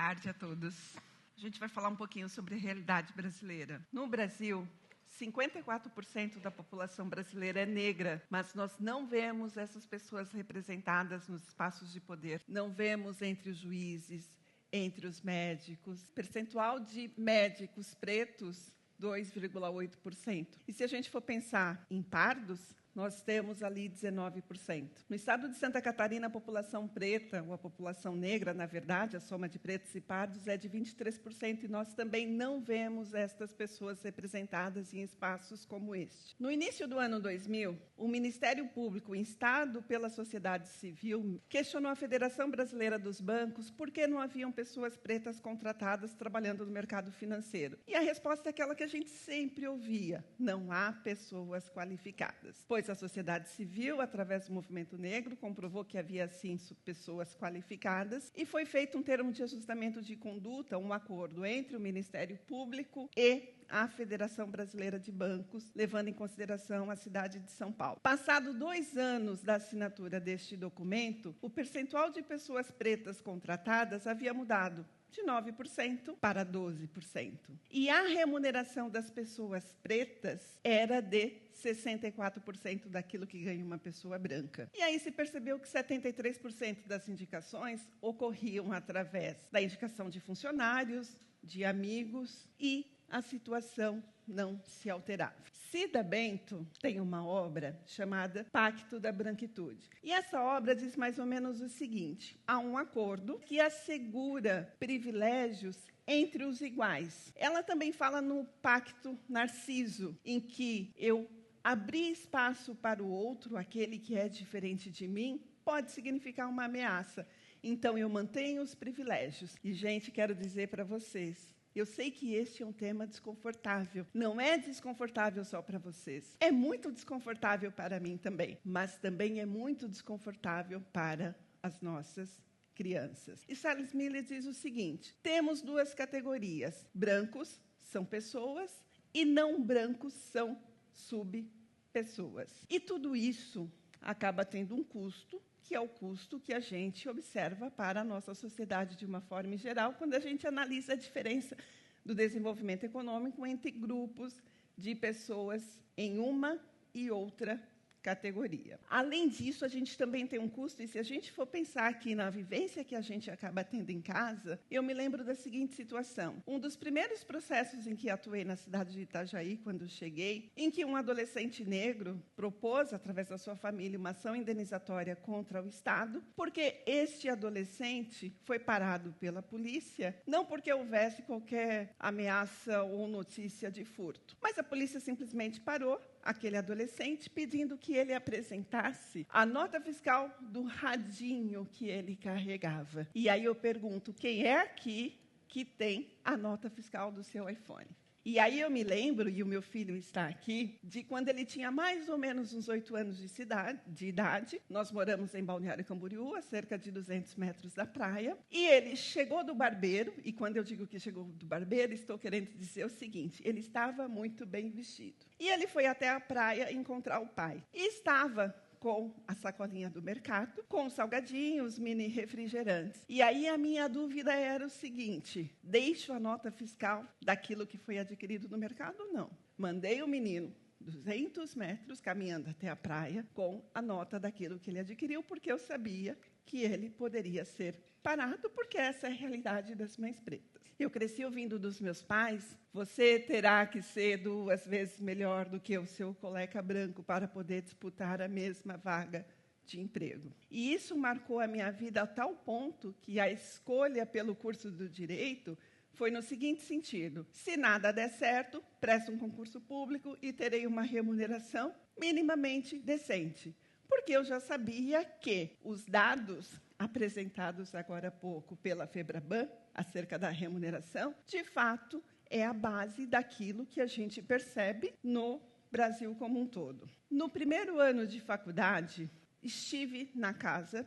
tarde a todos. A gente vai falar um pouquinho sobre a realidade brasileira. No Brasil, 54% da população brasileira é negra, mas nós não vemos essas pessoas representadas nos espaços de poder. Não vemos entre os juízes, entre os médicos. Percentual de médicos pretos, 2,8%. E se a gente for pensar em pardos, nós temos ali 19%. No estado de Santa Catarina, a população preta, ou a população negra, na verdade, a soma de pretos e pardos é de 23%, e nós também não vemos estas pessoas representadas em espaços como este. No início do ano 2000, o Ministério Público, instado pela sociedade civil, questionou a Federação Brasileira dos Bancos por que não haviam pessoas pretas contratadas trabalhando no mercado financeiro. E a resposta é aquela que a gente sempre ouvia: não há pessoas qualificadas. Pois a sociedade civil, através do movimento negro, comprovou que havia, sim, pessoas qualificadas, e foi feito um termo de ajustamento de conduta, um acordo entre o Ministério Público e a Federação Brasileira de Bancos, levando em consideração a cidade de São Paulo. Passado 2 anos da assinatura deste documento, o percentual de pessoas pretas contratadas havia mudado de 9% para 12%. E a remuneração das pessoas pretas era de 64% daquilo que ganha uma pessoa branca. E aí se percebeu que 73% das indicações ocorriam através da indicação de funcionários, de amigos, e a situação não se alterava. Cida Bento tem uma obra chamada Pacto da Branquitude. E essa obra diz mais ou menos o seguinte: há um acordo que assegura privilégios entre os iguais. Ela também fala no Pacto Narciso, em que eu abrir espaço para o outro, aquele que é diferente de mim, pode significar uma ameaça. Então, eu mantenho os privilégios. E, gente, quero dizer para vocês, eu sei que este é um tema desconfortável. Não é desconfortável só para vocês. É muito desconfortável para mim também. Mas também é muito desconfortável para as nossas crianças. E Charles Miller diz o seguinte: temos 2 categorias. Brancos são pessoas e não brancos são subpessoas. E tudo isso acaba tendo um custo, que é o custo que a gente observa para a nossa sociedade de uma forma geral, quando a gente analisa a diferença do desenvolvimento econômico entre grupos de pessoas em uma e outra categoria. Além disso, a gente também tem um custo, e se a gente for pensar aqui na vivência que a gente acaba tendo em casa, eu me lembro da seguinte situação. Um dos primeiros processos em que atuei na cidade de Itajaí, quando cheguei, em que um adolescente negro propôs, através da sua família, uma ação indenizatória contra o Estado, porque este adolescente foi parado pela polícia, não porque houvesse qualquer ameaça ou notícia de furto, mas a polícia simplesmente parou aquele adolescente, pedindo que ele apresentasse a nota fiscal do radinho que ele carregava. E aí eu pergunto: quem é aqui que tem a nota fiscal do seu iPhone? E aí eu me lembro, e o meu filho está aqui, de quando ele tinha mais ou menos uns 8 anos de idade. Nós moramos em Balneário Camboriú, a cerca de 200 metros da praia. E ele chegou do barbeiro, e quando eu digo que chegou do barbeiro, estou querendo dizer o seguinte: ele estava muito bem vestido. E ele foi até a praia encontrar o pai. E estava com a sacolinha do mercado, com os salgadinhos, mini refrigerantes. E aí a minha dúvida era o seguinte: deixo a nota fiscal daquilo que foi adquirido no mercado ou não? Mandei o menino 200 metros caminhando até a praia com a nota daquilo que ele adquiriu, porque eu sabia que ele poderia ser parado, porque essa é a realidade das mães pretas. Eu cresci ouvindo dos meus pais: você terá que ser 2 vezes melhor do que o seu colega branco para poder disputar a mesma vaga de emprego. E isso marcou a minha vida a tal ponto que a escolha pelo curso do Direito foi no seguinte sentido: se nada der certo, presto um concurso público e terei uma remuneração minimamente decente. Porque eu já sabia que os dados apresentados agora há pouco pela FEBRABAN, acerca da remuneração, de fato, é a base daquilo que a gente percebe no Brasil como um todo. No primeiro ano de faculdade, estive na casa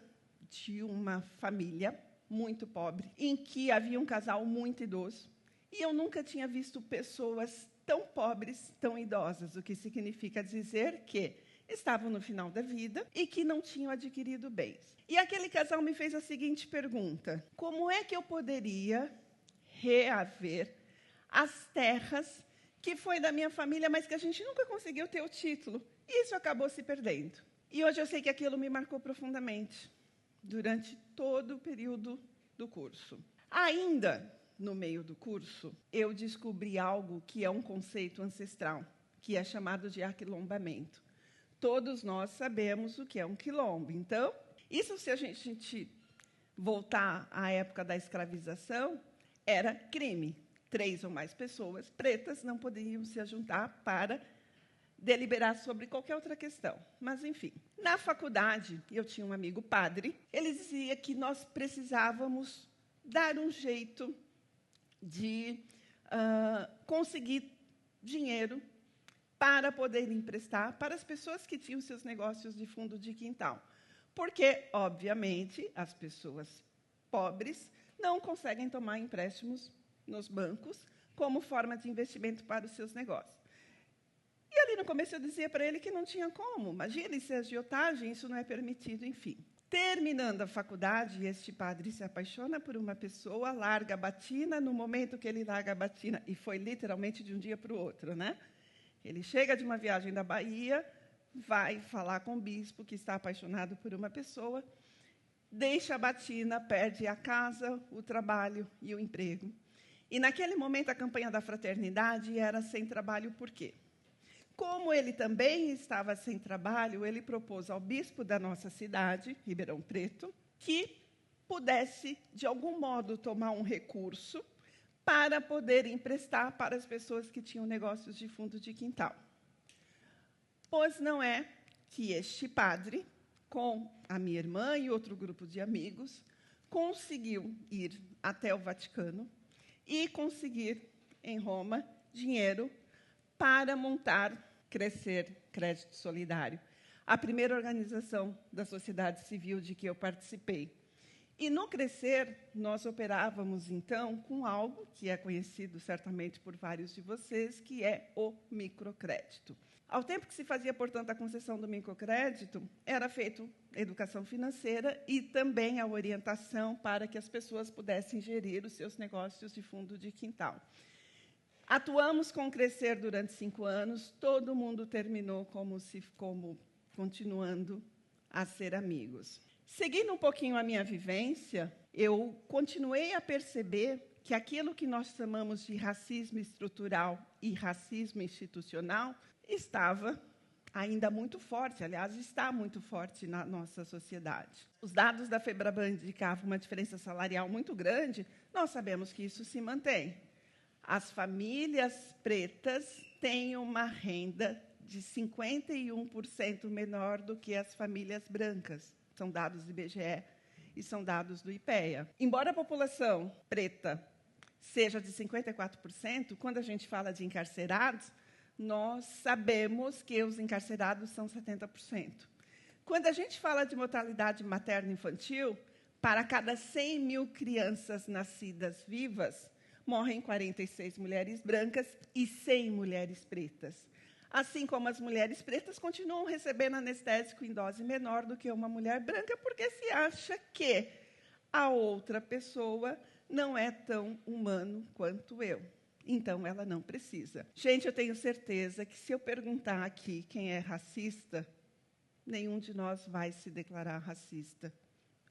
de uma família muito pobre, em que havia um casal muito idoso, e eu nunca tinha visto pessoas tão pobres, tão idosas, o que significa dizer que estavam no final da vida e que não tinham adquirido bens. E aquele casal me fez a seguinte pergunta: como é que eu poderia reaver as terras que foi da minha família, mas que a gente nunca conseguiu ter o título? E isso acabou se perdendo. E hoje eu sei que aquilo me marcou profundamente, durante todo o período do curso. Ainda no meio do curso, eu descobri algo que é um conceito ancestral, que é chamado de aquilombamento. Todos nós sabemos o que é um quilombo. Então, isso, se a gente voltar à época da escravização, era crime. 3 ou mais pessoas pretas não poderiam se juntar para deliberar sobre qualquer outra questão. Mas, enfim, na faculdade, eu tinha um amigo padre, ele dizia que nós precisávamos dar um jeito de conseguir dinheiro para poder emprestar para as pessoas que tinham seus negócios de fundo de quintal. Porque, obviamente, as pessoas pobres não conseguem tomar empréstimos nos bancos como forma de investimento para os seus negócios. E ali no começo eu dizia para ele que não tinha como. Imagine se agiotagem, isso não é permitido, enfim. Terminando a faculdade, este padre se apaixona por uma pessoa, larga a batina. No momento que ele larga a batina, e foi literalmente de um dia para o outro, né? Ele chega de uma viagem da Bahia, vai falar com o bispo, que está apaixonado por uma pessoa, deixa a batina, perde a casa, o trabalho e o emprego. E, naquele momento, a campanha da fraternidade era sem trabalho. Por quê? Como ele também estava sem trabalho, ele propôs ao bispo da nossa cidade, Ribeirão Preto, que pudesse, de algum modo, tomar um recurso para poder emprestar para as pessoas que tinham negócios de fundo de quintal. Pois não é que este padre, com a minha irmã e outro grupo de amigos, conseguiu ir até o Vaticano e conseguir, em Roma, dinheiro para montar Crescer Crédito Solidário, a primeira organização da sociedade civil de que eu participei. E, no Crescer, nós operávamos, então, com algo que é conhecido certamente por vários de vocês, que é o microcrédito. Ao tempo que se fazia, portanto, a concessão do microcrédito, era feita educação financeira e também a orientação para que as pessoas pudessem gerir os seus negócios de fundo de quintal. Atuamos com o Crescer durante 5 anos, todo mundo terminou como continuando a ser amigos. Seguindo um pouquinho a minha vivência, eu continuei a perceber que aquilo que nós chamamos de racismo estrutural e racismo institucional estava ainda muito forte, aliás, está muito forte na nossa sociedade. Os dados da FEBRABAN indicavam uma diferença salarial muito grande, nós sabemos que isso se mantém. As famílias pretas têm uma renda de 51% menor do que as famílias brancas. São dados do IBGE e são dados do IPEA. Embora a população preta seja de 54%, quando a gente fala de encarcerados, nós sabemos que os encarcerados são 70%. Quando a gente fala de mortalidade materno-infantil, para cada 100 mil crianças nascidas vivas, morrem 46 mulheres brancas e 100 mulheres pretas. Assim como as mulheres pretas continuam recebendo anestésico em dose menor do que uma mulher branca, porque se acha que a outra pessoa não é tão humano quanto eu. Então, ela não precisa. Gente, eu tenho certeza que, se eu perguntar aqui quem é racista, nenhum de nós vai se declarar racista,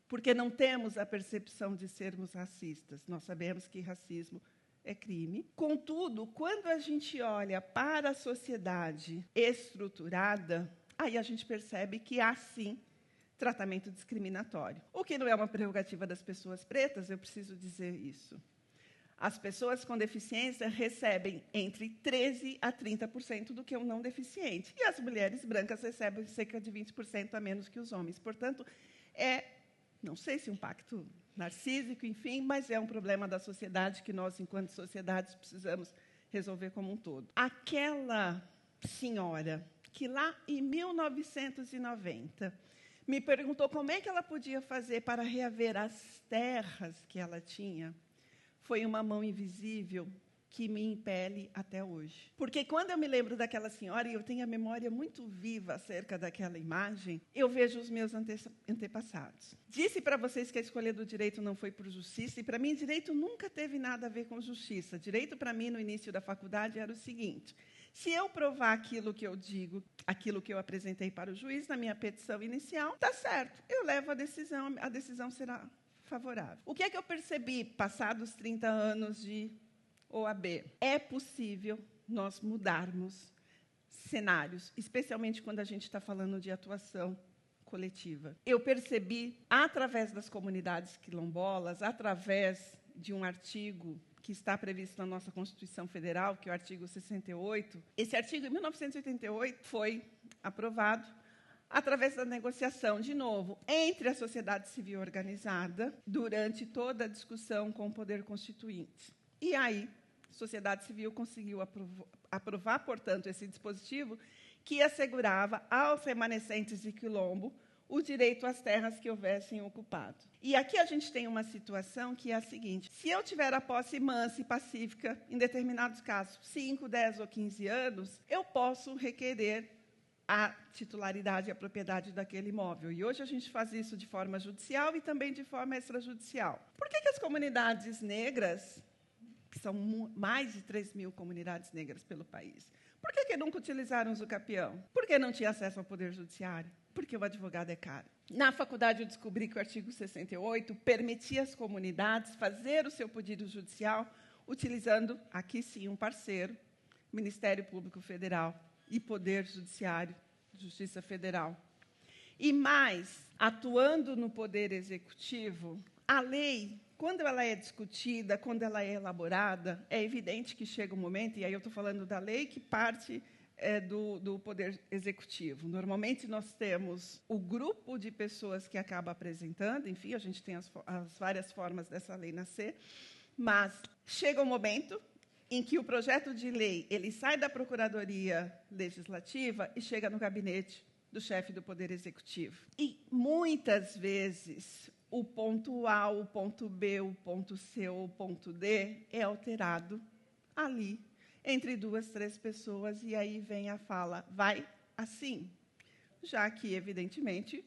porque não temos a percepção de sermos racistas. Nós sabemos que racismo é crime. Contudo, quando a gente olha para a sociedade estruturada, aí a gente percebe que há, sim, tratamento discriminatório. O que não é uma prerrogativa das pessoas pretas, eu preciso dizer isso. As pessoas com deficiência recebem entre 13% a 30% do que um não deficiente. E as mulheres brancas recebem cerca de 20% a menos que os homens. Portanto, não sei se um pacto narcísico, enfim, mas é um problema da sociedade que nós, enquanto sociedades, precisamos resolver como um todo. Aquela senhora que lá em 1990 me perguntou como é que ela podia fazer para reaver as terras que ela tinha, foi uma mão invisível que me impele até hoje. Porque quando eu me lembro daquela senhora, e eu tenho a memória muito viva acerca daquela imagem, eu vejo os meus antepassados. Disse para vocês que a escolha do direito não foi por justiça, e para mim direito nunca teve nada a ver com justiça. Direito para mim, no início da faculdade, era o seguinte: se eu provar aquilo que eu digo, aquilo que eu apresentei para o juiz na minha petição inicial, está certo, eu levo a decisão será favorável. O que é que eu percebi, passados 30 anos de OAB? É possível nós mudarmos cenários, especialmente quando a gente está falando de atuação coletiva. Eu percebi, através das comunidades quilombolas, através de um artigo que está previsto na nossa Constituição Federal, que é o artigo 68. Esse artigo, em 1988, foi aprovado através da negociação, de novo, entre a sociedade civil organizada, durante toda a discussão com o poder constituinte. E aí, a sociedade civil conseguiu aprovar, portanto, esse dispositivo que assegurava aos remanescentes de quilombo o direito às terras que houvessem ocupado. E aqui a gente tem uma situação que é a seguinte: se eu tiver a posse mansa e pacífica, em determinados casos, 5, 10 ou 15 anos, eu posso requerer a titularidade e a propriedade daquele imóvel. E hoje a gente faz isso de forma judicial e também de forma extrajudicial. Por que as comunidades negras, que são mais de 3.000 comunidades negras pelo país, por que nunca utilizaram o Zucapião? Por que não tinha acesso ao Poder Judiciário? Porque o advogado é caro. Na faculdade, eu descobri que o artigo 68 permitia às comunidades fazer o seu pedido judicial utilizando, aqui sim, um parceiro, Ministério Público Federal e Poder Judiciário, Justiça Federal. E mais, atuando no Poder Executivo, a lei, quando ela é discutida, quando ela é elaborada, é evidente que chega um momento, e aí eu estou falando da lei que parte do Poder Executivo. Normalmente, nós temos o grupo de pessoas que acaba apresentando, enfim, a gente tem as várias formas dessa lei nascer, mas chega um momento em que o projeto de lei ele sai da Procuradoria Legislativa e chega no gabinete do chefe do Poder Executivo. E, muitas vezes, o ponto A, o ponto B, o ponto C ou o ponto D é alterado ali, entre 2, 3 pessoas, e aí vem a fala, vai assim, já que, evidentemente,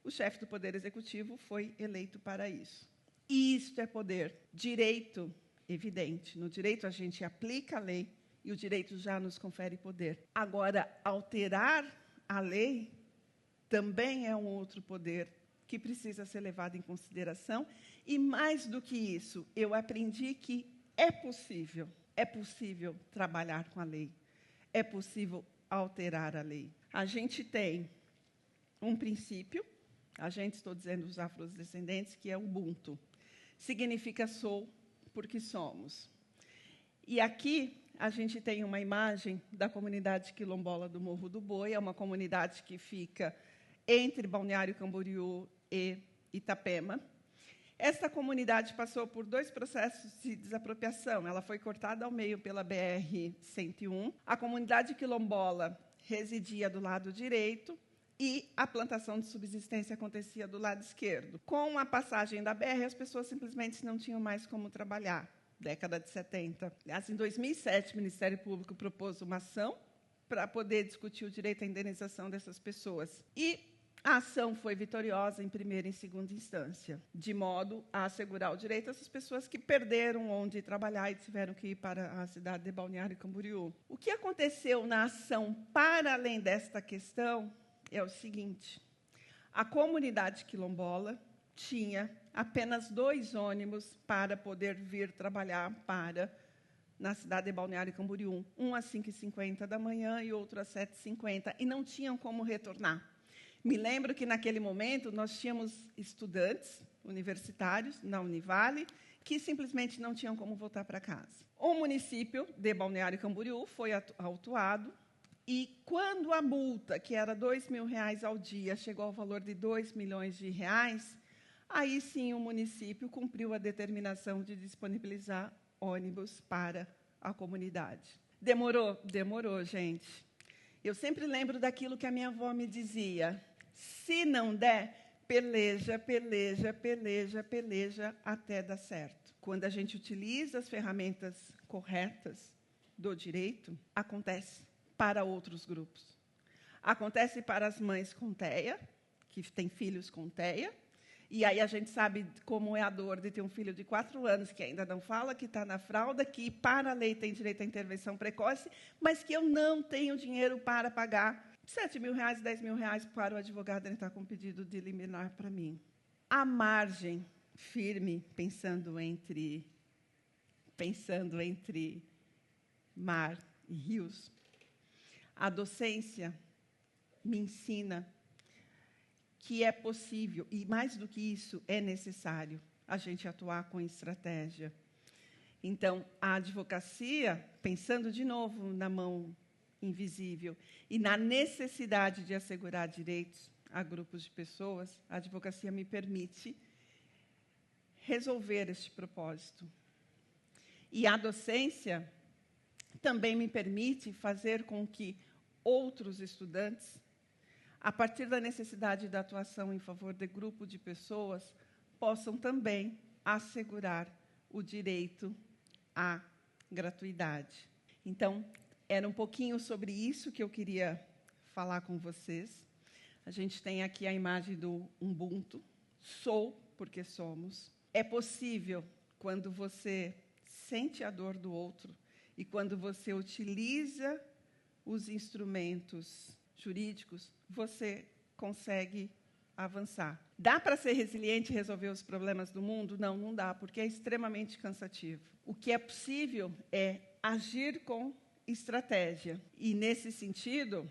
o chefe do Poder Executivo foi eleito para isso. E isto é poder. Direito, evidente. No direito, a gente aplica a lei e o direito já nos confere poder. Agora, alterar a lei também é um outro poder que precisa ser levado em consideração. E, mais do que isso, eu aprendi que é possível trabalhar com a lei, é possível alterar a lei. A gente tem um princípio, estou dizendo os afrodescendentes, que é Ubuntu. Significa sou porque somos. E aqui a gente tem uma imagem da comunidade quilombola do Morro do Boi, é uma comunidade que fica entre Balneário Camboriú e Itapema. Esta comunidade passou por 2 processos de desapropriação. Ela foi cortada ao meio pela BR-101. A comunidade quilombola residia do lado direito e a plantação de subsistência acontecia do lado esquerdo. Com a passagem da BR, as pessoas simplesmente não tinham mais como trabalhar. Década de 70. Aliás, em 2007, o Ministério Público propôs uma ação para poder discutir o direito à indenização dessas pessoas. E a ação foi vitoriosa em primeira e em segunda instância, de modo a assegurar o direito dessas pessoas que perderam onde trabalhar e tiveram que ir para a cidade de Balneário Camboriú. O que aconteceu na ação, para além desta questão, é o seguinte: a comunidade quilombola tinha apenas 2 ônibus para poder vir trabalhar na cidade de Balneário Camboriú, um às 5h50 da manhã e outro às 7h50, e não tinham como retornar. Me lembro que, naquele momento, nós tínhamos estudantes universitários na Univale que simplesmente não tinham como voltar para casa. O município de Balneário Camboriú foi autuado e, quando a multa, que era R$2.000 ao dia, chegou ao valor de R$2 milhões, aí sim o município cumpriu a determinação de disponibilizar ônibus para a comunidade. Demorou? Demorou, gente. Eu sempre lembro daquilo que a minha avó me dizia: se não der, peleja, peleja, peleja, peleja, até dar certo. quando a gente utiliza as ferramentas corretas do direito, acontece para outros grupos. Acontece para as mães com TEA, que têm filhos com TEA, e aí a gente sabe como é a dor de ter um filho de 4 anos que ainda não fala, que está na fralda, que para a lei tem direito à intervenção precoce, mas que eu não tenho dinheiro para pagar R$7.000, R$10.000 para o advogado entrar com pedido de liminar para mim. A margem firme, pensando entre mar e rios, a docência me ensina que é possível, e mais do que isso, é necessário a gente atuar com estratégia. Então, a advocacia, pensando de novo na mão invisível e na necessidade de assegurar direitos a grupos de pessoas, a advocacia me permite resolver este propósito. E a docência também me permite fazer com que outros estudantes, a partir da necessidade da atuação em favor de grupo de pessoas, possam também assegurar o direito à gratuidade. Então, era um pouquinho sobre isso que eu queria falar com vocês. A gente tem aqui a imagem do Ubuntu, sou porque somos. É possível, quando você sente a dor do outro e quando você utiliza os instrumentos jurídicos, você consegue avançar. Dá para ser resiliente e resolver os problemas do mundo? Não, não dá, porque é extremamente cansativo. O que é possível é agir com estratégia. E, nesse sentido,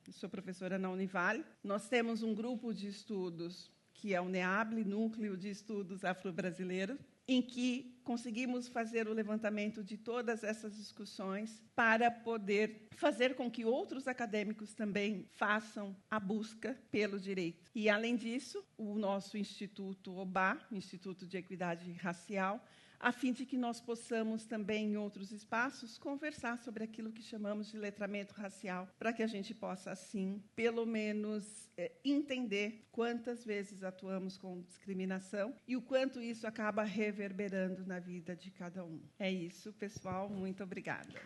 eu sou professora na Univale, nós temos um grupo de estudos, que é o NEABLE, Núcleo de Estudos Afro-Brasileiros, em que conseguimos fazer o levantamento de todas essas discussões para poder fazer com que outros acadêmicos também façam a busca pelo direito. E, além disso, o nosso Instituto OBA, Instituto de Equidade Racial, a fim de que nós possamos também, em outros espaços, conversar sobre aquilo que chamamos de letramento racial, para que a gente possa, assim, pelo menos, entender quantas vezes atuamos com discriminação e o quanto isso acaba reverberando na vida de cada um. É isso, pessoal. Muito obrigada.